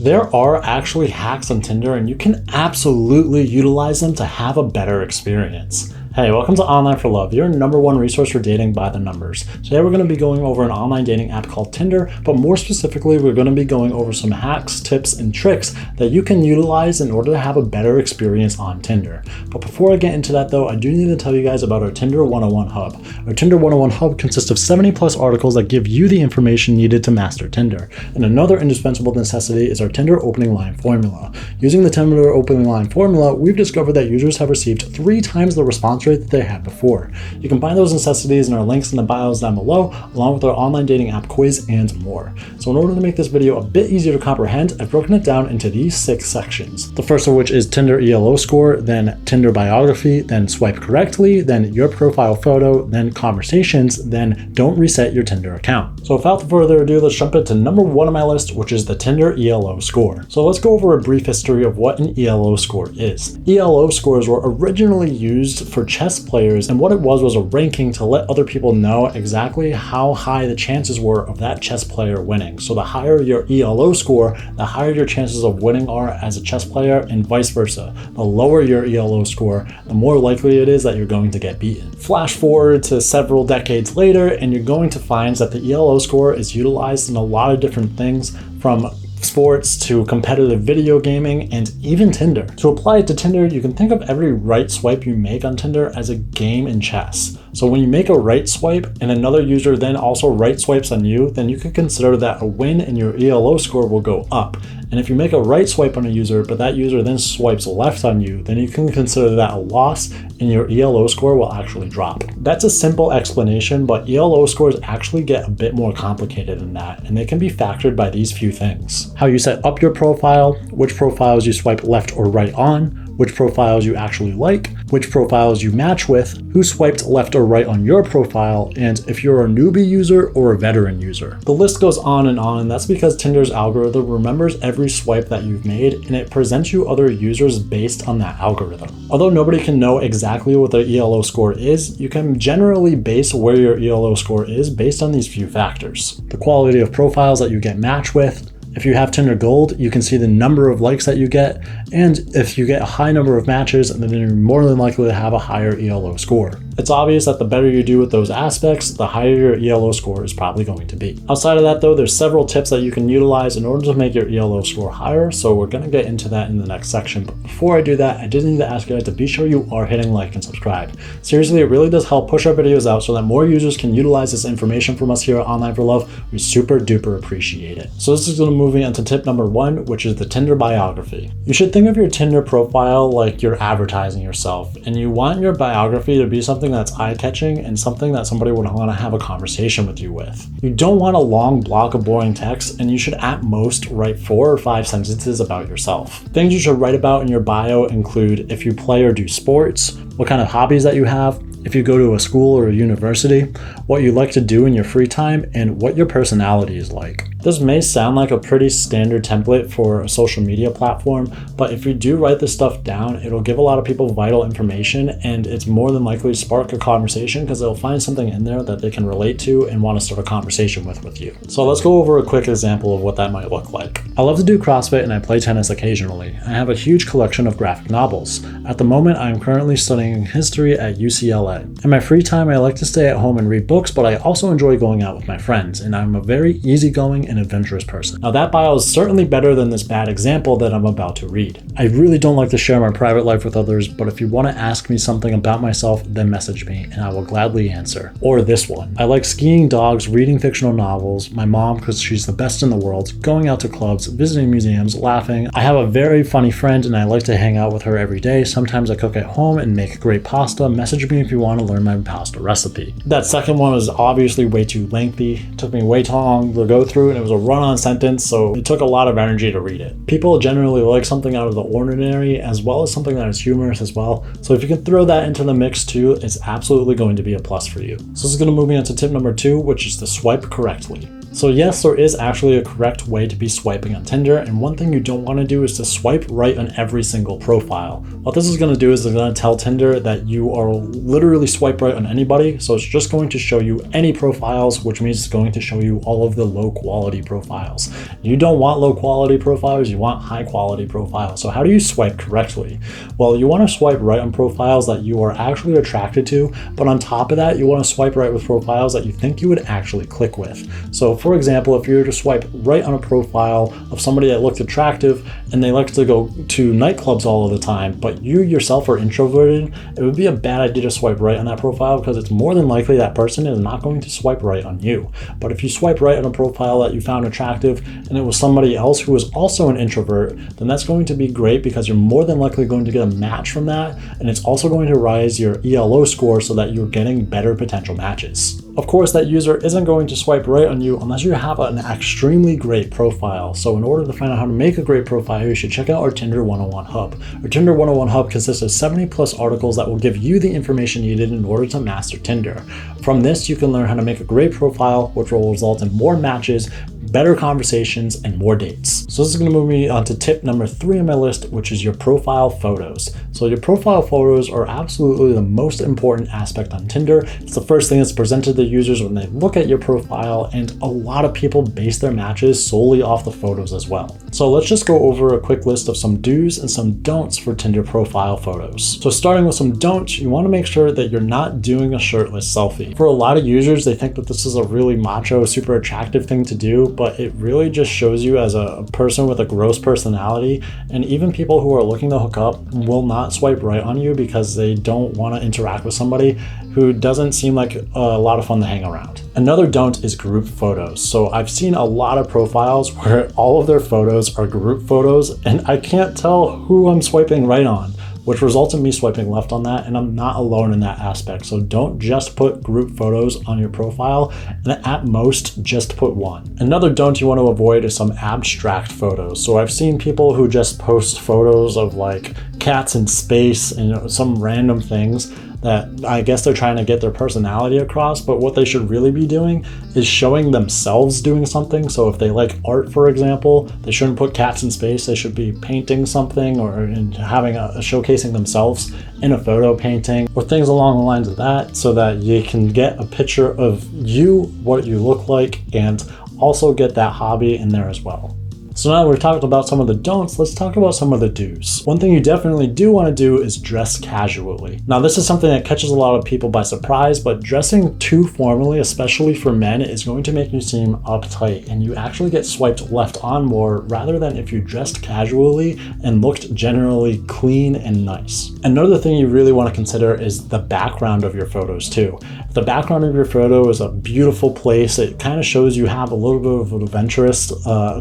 There are actually hacks on Tinder, and you can absolutely utilize them to have a better experience. Hey, welcome to Online for Love, your #1 resource for dating by the numbers. Today we're going to be going over an online dating app called Tinder, but more specifically, we're going to be going over some hacks, tips, and tricks that you can utilize in order to have a better experience on Tinder. But before I get into that though, I do need to tell you guys about our Tinder 101 Hub. Our Tinder 101 Hub consists of 70+ articles that give you the information needed to master Tinder. And another indispensable necessity is our Tinder opening line formula. Using the Tinder opening line formula, we've discovered that users have received 3 times the response rate that they had before. You can find those necessities in our links in the bios down below, along with our online dating app quiz and more. So in order to make this video a bit easier to comprehend, I've broken it down into these 6 sections. The first of which is Tinder ELO score, then Tinder biography, then swipe correctly, then your profile photo, then conversations, then don't reset your Tinder account. So without further ado, let's jump into number 1 on my list, which is the Tinder ELO score. So let's go over a brief history of what an ELO score is. ELO scores were originally used for chess players, and what it was a ranking to let other people know exactly how high the chances were of that chess player winning. So the higher your ELO score, the higher your chances of winning are as a chess player, and vice versa. The lower your ELO score, the more likely it is that you're going to get beaten. Flash forward to several decades later, and you're going to find that the ELO score is utilized in a lot of different things, from sports to competitive video gaming and even Tinder. To apply it to Tinder, you can think of every right swipe you make on Tinder as a game in chess. So when you make a right swipe and another user then also right swipes on you, then you can consider that a win and your ELO score will go up. And if you make a right swipe on a user, but that user then swipes left on you, then you can consider that a loss and your ELO score will actually drop. That's a simple explanation, but ELO scores actually get a bit more complicated than that, and they can be factored by these few things: how you set up your profile, which profiles you swipe left or right on, which profiles you actually like, which profiles you match with, who swiped left or right on your profile, and if you're a newbie user or a veteran user. The list goes on, and that's because Tinder's algorithm remembers every swipe that you've made, and it presents you other users based on that algorithm. Although nobody can know exactly what their ELO score is, you can generally base where your ELO score is based on these few factors: the quality of profiles that you get matched with. If you have Tinder Gold, you can see the number of likes that you get, and if you get a high number of matches, then you're more than likely to have a higher ELO score. It's obvious that the better you do with those aspects, the higher your ELO score is probably going to be. Outside of that though, there's several tips that you can utilize in order to make your ELO score higher, so we're going to get into that in the next section. But before I do that, I did need to ask you guys to be sure you are hitting like and subscribe. Seriously, it really does help push our videos out so that more users can utilize this information from us here at Online for Love. We super duper appreciate it. So this is going to move into tip number 1, which is the Tinder biography. You should think of your Tinder profile like you're advertising yourself, and you want your biography to be something that's eye-catching and something that somebody would want to have a conversation with you with. You don't want a long block of boring text, and you should at most write 4 or 5 sentences about yourself. Things you should write about in your bio include if you play or do sports, what kind of hobbies that you have, if you go to a school or a university, what you like to do in your free time, and what your personality is like. This may sound like a pretty standard template for a social media platform, but if you do write this stuff down, it'll give a lot of people vital information, and it's more than likely to spark a conversation because they'll find something in there that they can relate to and want to start a conversation with you. So let's go over a quick example of what that might look like. I love to do CrossFit and I play tennis occasionally. I have a huge collection of graphic novels. At the moment, I am currently studying history at UCLA. In my free time, I like to stay at home and read books, but I also enjoy going out with my friends, and I'm a very easygoing and adventurous person. Now that bio is certainly better than this bad example that I'm about to read. I really don't like to share my private life with others, but if you want to ask me something about myself, then message me and I will gladly answer. Or this one: I like skiing, dogs, reading fictional novels, my mom because she's the best in the world, going out to clubs, visiting museums, laughing. I have a very funny friend and I like to hang out with her every day. Sometimes I cook at home and make great pasta. Message me if you want to learn my pasta recipe. That second one was obviously way too lengthy. It took me way too long to go through, and it was a run-on sentence, so it took a lot of energy to read it. People generally like something out of the ordinary as well as something that is humorous as well. So if you can throw that into the mix too, it's absolutely going to be a plus for you. So this is going to move me on to tip number 2, which is to swipe correctly. So yes, there is actually a correct way to be swiping on Tinder, and one thing you don't want to do is to swipe right on every single profile. What this is going to do is it's going to tell Tinder that you are literally swipe right on anybody, so it's just going to show you any profiles, which means it's going to show you all of the low quality profiles. You don't want low quality profiles, you want high quality profiles. So how do you swipe correctly? Well, you want to swipe right on profiles that you are actually attracted to, but on top of that, you want to swipe right with profiles that you think you would actually click with. So for example, if you were to swipe right on a profile of somebody that looked attractive and they like to go to nightclubs all of the time, but you yourself are introverted, it would be a bad idea to swipe right on that profile because it's more than likely that person is not going to swipe right on you. But if you swipe right on a profile that you found attractive and it was somebody else who was also an introvert, then that's going to be great because you're more than likely going to get a match from that, and it's also going to rise your ELO score so that you're getting better potential matches. Of course, that user isn't going to swipe right on you unless you have an extremely great profile. So in order to find out how to make a great profile, you should check out our Tinder 101 Hub. Our Tinder 101 Hub consists of 70 plus articles that will give you the information needed in order to master Tinder. From this, you can learn how to make a great profile, which will result in more matches, better conversations, and more dates. So this is going to move me on to tip number 3 on my list, which is your profile photos. So your profile photos are absolutely the most important aspect on Tinder. It's the first thing that's presented to users when they look at your profile, and a lot of people base their matches solely off the photos as well. So let's just go over a quick list of some do's and some don'ts for Tinder profile photos. So starting with some don'ts, you want to make sure that you're not doing a shirtless selfie. For a lot of users, they think that this is a really macho, super attractive thing to do, but it really just shows you as a person with a gross personality, and even people who are looking to hook up will not swipe right on you because they don't want to interact with somebody who doesn't seem like a lot of fun to hang around. Another don't is group photos. So I've seen a lot of profiles where all of their photos are group photos and I can't tell who I'm swiping right on, which results in me swiping left on that, and I'm not alone in that aspect. So don't just put group photos on your profile, and at most just put one. Another don't you want to avoid is some abstract photos. So I've seen people who just post photos of like cats in space and some random things that I guess they're trying to get their personality across, but what they should really be doing is showing themselves doing something. So if they like art, for example, they shouldn't put cats in space. They should be painting something or having showcasing themselves in a photo painting or things along the lines of that, so that you can get a picture of you, what you look like, and also get that hobby in there as well. So now we've talked about some of the don'ts, let's talk about some of the do's. One thing you definitely do want to do is dress casually. Now this is something that catches a lot of people by surprise, but dressing too formally, especially for men, is going to make you seem uptight and you actually get swiped left on more rather than if you dressed casually and looked generally clean and nice. Another thing you really want to consider is the background of your photos too. If the background of your photo is a beautiful place, it kind of shows you have a little bit of an adventurous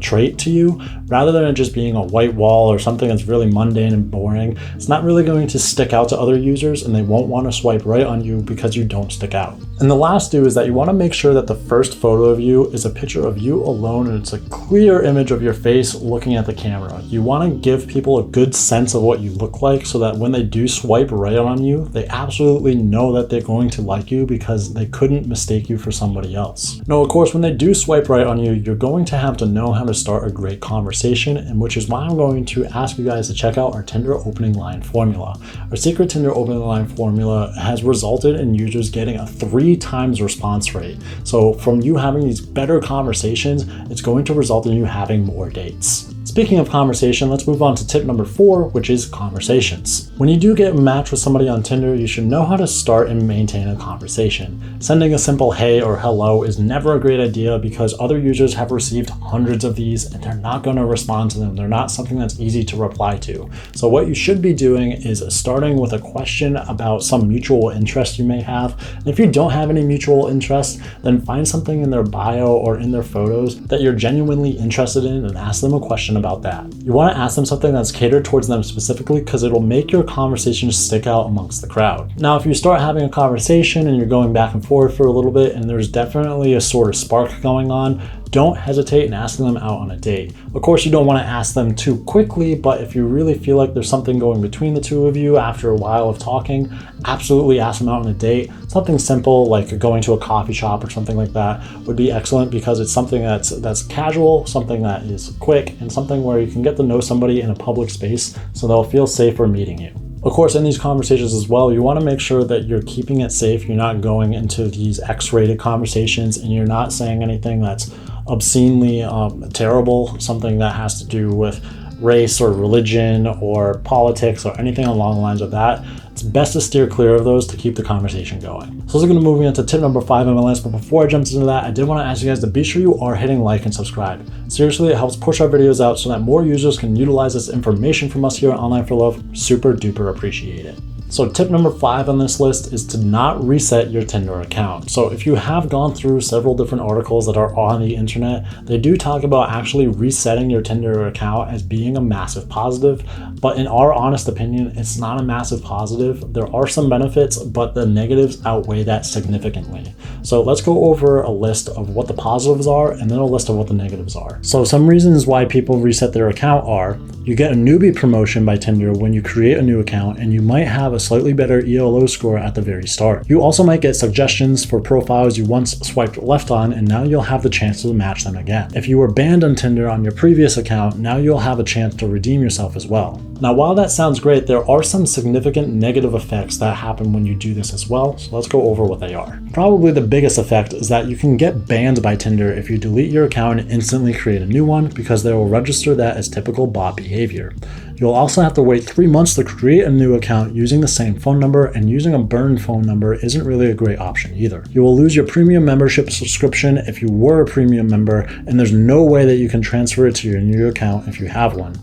trait to you, rather than it just being a white wall or something that's really mundane and boring. It's not really going to stick out to other users and they won't want to swipe right on you because you don't stick out. And the last do is that you want to make sure that the first photo of you is a picture of you alone and it's a clear image of your face looking at the camera. You want to give people a good sense of what you look like so that when they do swipe right on you, they absolutely know that they're going to like you because they couldn't mistake you for somebody else. Now, of course, when they do swipe right on you, you're going to have to know how to start a great conversation, and which is why I'm going to ask you guys to check out our Tinder opening line formula. Our secret Tinder opening line formula has resulted in users getting a 3 times response rate. So from you having these better conversations, it's going to result in you having more dates. Speaking of conversation, let's move on to tip number 4, which is conversations. When you do get a match with somebody on Tinder, you should know how to start and maintain a conversation. Sending a simple hey or hello is never a great idea because other users have received hundreds of these and they're not going to respond to them. They're not something that's easy to reply to. So what you should be doing is starting with a question about some mutual interest you may have. And if you don't have any mutual interest, then find something in their bio or in their photos that you're genuinely interested in and ask them a question about that. You want to ask them something that's catered towards them specifically because it'll make your conversation stick out amongst the crowd. Now, if you start having a conversation and you're going back and forth for a little bit and there's definitely a sort of spark going on, don't hesitate in asking them out on a date. Of course, you don't want to ask them too quickly, but if you really feel like there's something going between the two of you after a while of talking, absolutely ask them out on a date. Something simple like going to a coffee shop or something like that would be excellent, because it's something that's casual, something that is quick, and something where you can get to know somebody in a public space so they'll feel safer meeting you. Of course, in these conversations as well, you want to make sure that you're keeping it safe. You're not going into these X-rated conversations, and you're not saying anything that's obscenely terrible, something that has to do with race or religion or politics or anything along the lines of that. It's best to steer clear of those to keep the conversation going. So this is going to move me into tip number 5 on my list, but before I jump into that, I did want to ask you guys to be sure you are hitting like and subscribe. Seriously, it helps push our videos out so that more users can utilize this information from us here at Online for Love. Super duper appreciate it. So tip number 5 on this list is to not reset your Tinder account. So if you have gone through several different articles that are on the internet, they do talk about actually resetting your Tinder account as being a massive positive. But in our honest opinion, it's not a massive positive. There are some benefits, but the negatives outweigh that significantly. So let's go over a list of what the positives are and then a list of what the negatives are. So some reasons why people reset their account are: you get a newbie promotion by Tinder when you create a new account, and you might have a slightly better ELO score at the very start. You also might get suggestions for profiles you once swiped left on, and now you'll have the chance to match them again. If you were banned on Tinder on your previous account, now you'll have a chance to redeem yourself as well. Now, while that sounds great, there are some significant negative effects that happen when you do this as well, so let's go over what they are. Probably the biggest effect is that you can get banned by Tinder if you delete your account and instantly create a new one, because they will register that as typical bot behavior. You'll also have to wait 3 months to create a new account using the same phone number, and using a burned phone number isn't really a great option either. You will lose your premium membership subscription if you were a premium member, and there's no way that you can transfer it to your new account if you have one.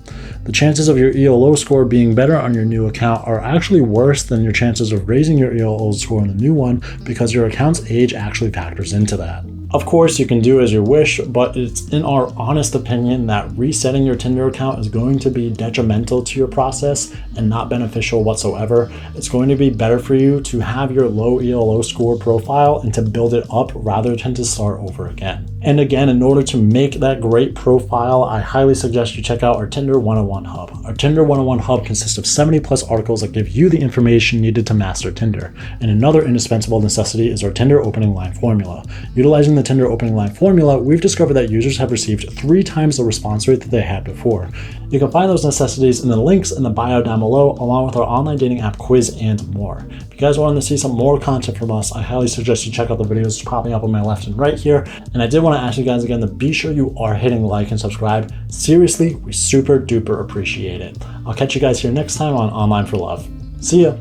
The chances of your ELO score being better on your new account are actually worse than your chances of raising your ELO score on the new one, because your account's age actually factors into that. Of course, you can do as you wish, but it's in our honest opinion that resetting your Tinder account is going to be detrimental to your process and not beneficial whatsoever. It's going to be better for you to have your low ELO score profile and to build it up rather than to start over again. And again, in order to make that great profile, I highly suggest you check out our Tinder 101 Hub. Our Tinder 101 Hub consists of 70 plus articles that give you the information needed to master Tinder. And another indispensable necessity is our Tinder opening line formula. Utilizing the Tinder opening line formula, we've discovered that users have received 3 times the response rate that they had before. You can find those necessities in the links in the bio down below, along with our online dating app quiz and more. If you guys want to see some more content from us, I highly suggest you check out the videos popping up on my left and right here. And I did want to ask you guys again to be sure you are hitting like and subscribe. Seriously, we super duper appreciate it. I'll catch you guys here next time on Online for Love. See ya.